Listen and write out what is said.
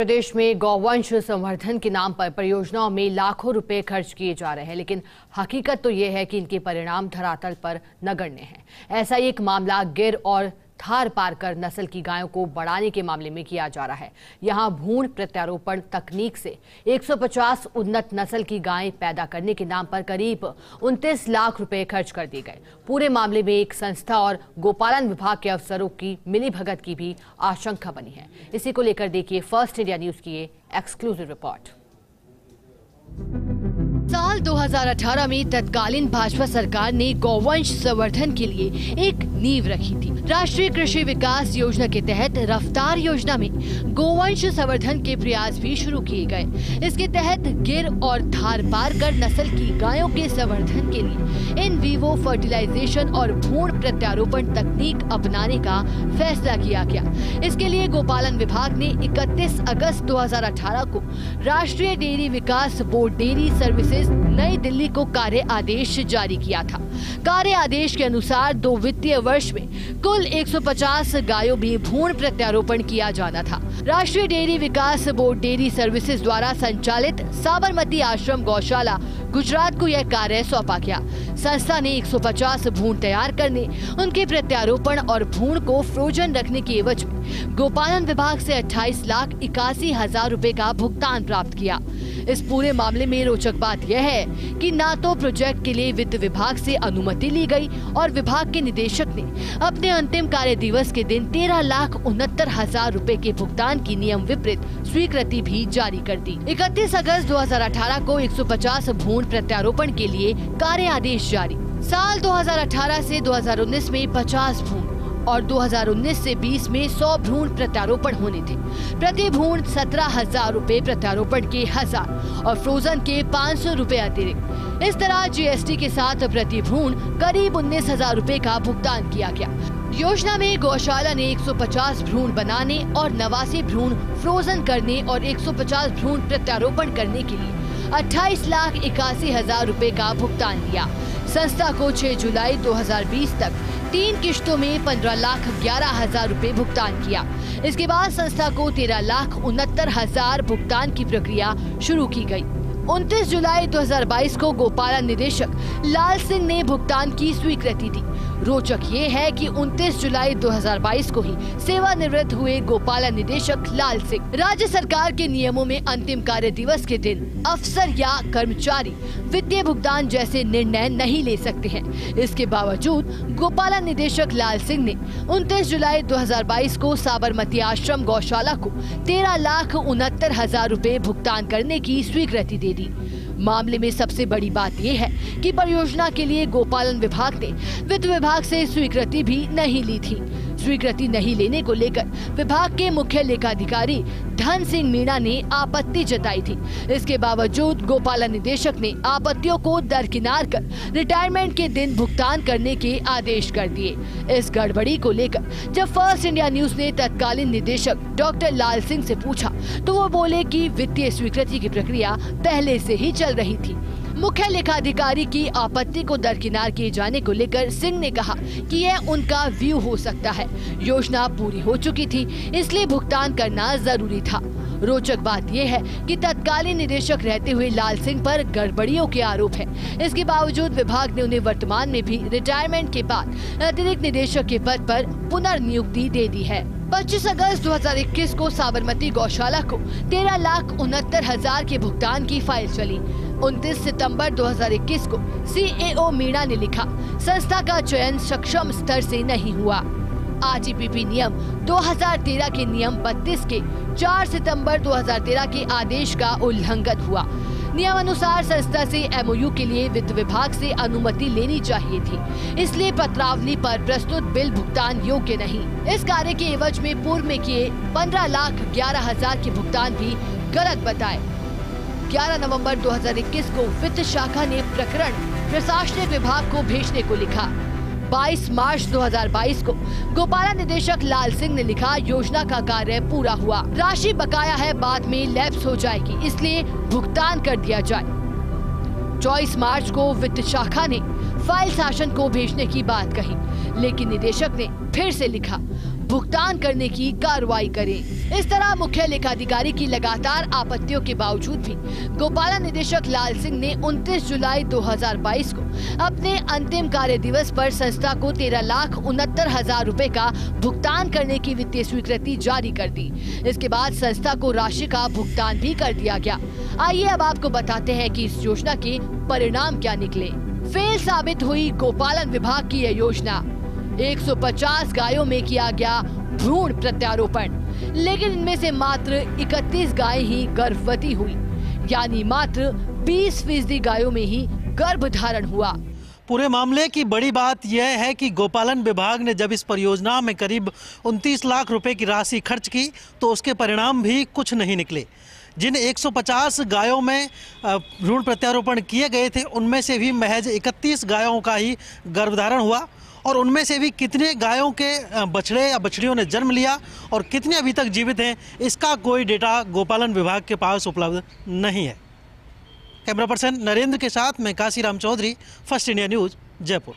प्रदेश में गौवंश संवर्धन के नाम पर परियोजनाओं में लाखों रुपए खर्च किए जा रहे हैं, लेकिन हकीकत तो ये है कि इनके परिणाम धरातल पर नगण्य हैं। ऐसा ही एक मामला गिर और थार पारकर नस्ल की गायों को बढ़ाने के मामले में किया जा रहा है। यहां भ्रूण प्रत्यारोपण तकनीक से 150 उन्नत नस्ल की गायें पैदा करने के नाम पर करीब 29 लाख रुपए खर्च कर दिए गए। पूरे मामले में एक संस्था और गोपालन विभाग के अफसरों की मिलीभगत की भी आशंका बनी है। इसी को लेकर देखिए फर्स्ट इंडिया न्यूज की ये एक्सक्लूसिव रिपोर्ट। साल 2018 में तत्कालीन भाजपा सरकार ने गौवंश संवर्धन के लिए एक नींव रखी थी। राष्ट्रीय कृषि विकास योजना के तहत रफ्तार योजना में गौवंश संवर्धन के प्रयास भी शुरू किए गए। इसके तहत गिर और धार पारकर नस्ल की गायों के संवर्धन के लिए इन वीवो फर्टिलाइजेशन और भ्रूण प्रत्यारोपण तकनीक अपनाने का फैसला किया गया। इसके लिए गोपालन विभाग ने 31 अगस्त 2018 को राष्ट्रीय डेयरी विकास बोर्ड डेयरी सर्विसेज नई दिल्ली को कार्य आदेश जारी किया था। कार्य आदेश के अनुसार 2 वित्तीय वर्ष में कुल 150 गायों में भ्रूण प्रत्यारोपण किया जाना था। राष्ट्रीय डेयरी विकास बोर्ड डेयरी सर्विसेज द्वारा संचालित साबरमती आश्रम गौशाला गुजरात को यह कार्य सौंपा गया। संस्था ने 150 भ्रूण तैयार करने, उनके प्रत्यारोपण और भ्रूण को फ्रोजन रखने की एवज में गोपालन विभाग से 28,81,000 रुपए का भुगतान प्राप्त किया। इस पूरे मामले में रोचक बात यह है कि ना तो प्रोजेक्ट के लिए वित्त विभाग से अनुमति ली गई और विभाग के निदेशक ने अपने अंतिम कार्य दिवस के दिन 13,69,000 रुपए के भुगतान की नियम विपरीत स्वीकृति भी जारी कर दी। 31 अगस्त 2018 को 150 भ्रूण प्रत्यारोपण के लिए कार्य आदेश जारी। साल 2018 से 2019 में 50 भ्रूण और 2019 से 20 में 100 भ्रूण प्रत्यारोपण होने थे। प्रति भ्रूण 17,000 रुपए प्रत्यारोपण के 1000 और फ्रोजन के 500 रुपए अतिरिक्त। इस तरह जीएसटी के साथ प्रति भ्रूण करीब 19,000 रुपए का भुगतान किया गया। योजना में गौशाला ने 150 भ्रूण बनाने और 89 भ्रूण फ्रोजन करने और 150 भ्रूण प्रत्यारोपण करने के लिए 28,81,000 रुपए का भुगतान दिया। संस्था को 6 जुलाई 2020 तक 3 किश्तों में 15,11,000 रुपए भुगतान किया। इसके बाद संस्था को 13,69,000 भुगतान की प्रक्रिया शुरू की गई। 29 जुलाई 2022 को गोपालन निदेशक लाल सिंह ने भुगतान की स्वीकृति दी। रोचक ये है कि 29 जुलाई 2022 को ही सेवानिवृत्त हुए गोपालन निदेशक लाल सिंह राज्य सरकार के नियमों में अंतिम कार्य दिवस के दिन अफसर या कर्मचारी वित्तीय भुगतान जैसे निर्णय नहीं ले सकते हैं। इसके बावजूद गोपालन निदेशक लाल सिंह ने 29 जुलाई 2022 को साबरमती आश्रम गौशाला को 13,69,000 रुपए भुगतान करने की स्वीकृति दे दी। मामले में सबसे बड़ी बात यह है कि परियोजना के लिए गोपालन विभाग ने वित्त विभाग से स्वीकृति भी नहीं ली थी। स्वीकृति नहीं लेने को लेकर विभाग के मुख्य लेखाधिकारी धन सिंह मीणा ने आपत्ति जताई थी। इसके बावजूद गोपालन निदेशक ने आपत्तियों को दरकिनार कर रिटायरमेंट के दिन भुगतान करने के आदेश कर दिए। इस गड़बड़ी को लेकर जब फर्स्ट इंडिया न्यूज ने तत्कालीन निदेशक डॉक्टर लाल सिंह से पूछा तो वो बोले कि वित्तीय स्वीकृति की प्रक्रिया पहले से ही चल रही थी। मुख्य लेखाधिकारी की आपत्ति को दरकिनार किए जाने को लेकर सिंह ने कहा कि यह उनका व्यू हो सकता है। योजना पूरी हो चुकी थी, इसलिए भुगतान करना जरूरी था। रोचक बात यह है कि तत्कालीन निदेशक रहते हुए लाल सिंह पर गड़बड़ियों के आरोप हैं। इसके बावजूद विभाग ने उन्हें वर्तमान में भी रिटायरमेंट के बाद अतिरिक्त निदेशक के पद पर पुनर्नियुक्ति दे दी है। 25 अगस्त 2021 को साबरमती गौशाला को 13,69,000 के भुगतान की फाइल चली। 29 सितंबर 2021 को सीएओ मीणा ने लिखा, संस्था का चयन सक्षम स्तर से नहीं हुआ। आरटीपीपी नियम 2013 के नियम 32 के 4 सितंबर 2013 के आदेश का उल्लंघन हुआ। नियम अनुसार संस्था से एमओयू के लिए वित्त विभाग से अनुमति लेनी चाहिए थी, इसलिए पत्रावली पर प्रस्तुत बिल भुगतान योग्य नहीं। इस कार्य के एवज में पूर्व में किए 15,11,000 के भुगतान भी गलत बताए। 11 नवंबर 2021 को वित्त शाखा ने प्रकरण प्रशासनिक विभाग को भेजने को लिखा। 22 मार्च 2022 को गोपालन निदेशक लाल सिंह ने लिखा, योजना का कार्य पूरा हुआ, राशि बकाया है, बाद में लैप्स हो जाएगी, इसलिए भुगतान कर दिया जाए। 24 मार्च को वित्त शाखा ने फाइल शासन को भेजने की बात कही, लेकिन निदेशक ने फिर से लिखा, भुगतान करने की कार्रवाई करें। इस तरह मुख्य लेखाधिकारी की लगातार आपत्तियों के बावजूद भी गोपालन निदेशक लाल सिंह ने 29 जुलाई 2022 को अपने अंतिम कार्य दिवस पर संस्था को 13,69,000 रुपए का भुगतान करने की वित्तीय स्वीकृति जारी कर दी। इसके बाद संस्था को राशि का भुगतान भी कर दिया गया। आइए अब आपको बताते हैं कि इस योजना के परिणाम क्या निकले। फेल साबित हुई गोपालन विभाग की यह योजना। 150 गायों में किया गया भ्रूण प्रत्यारोपण, लेकिन इनमें से मात्र 31 गायें ही गर्भवती हुई, यानी मात्र 20% गायों में ही गर्भधारण हुआ। पूरे मामले की बड़ी बात यह है कि गोपालन विभाग ने जब इस परियोजना में करीब 29 लाख रुपए की राशि खर्च की तो उसके परिणाम भी कुछ नहीं निकले। जिन 150 गायों में भ्रूण प्रत्यारोपण किए गए थे उनमें से भी महज 31 गायों का ही गर्भधारण हुआ, और उनमें से भी कितने गायों के बछड़े या बछड़ियों ने जन्म लिया और कितने अभी तक जीवित हैं, इसका कोई डेटा गोपालन विभाग के पास उपलब्ध नहीं है। कैमरा पर्सन नरेंद्र के साथ मैं Kashiram Chaudhary, First India News, Jaipur.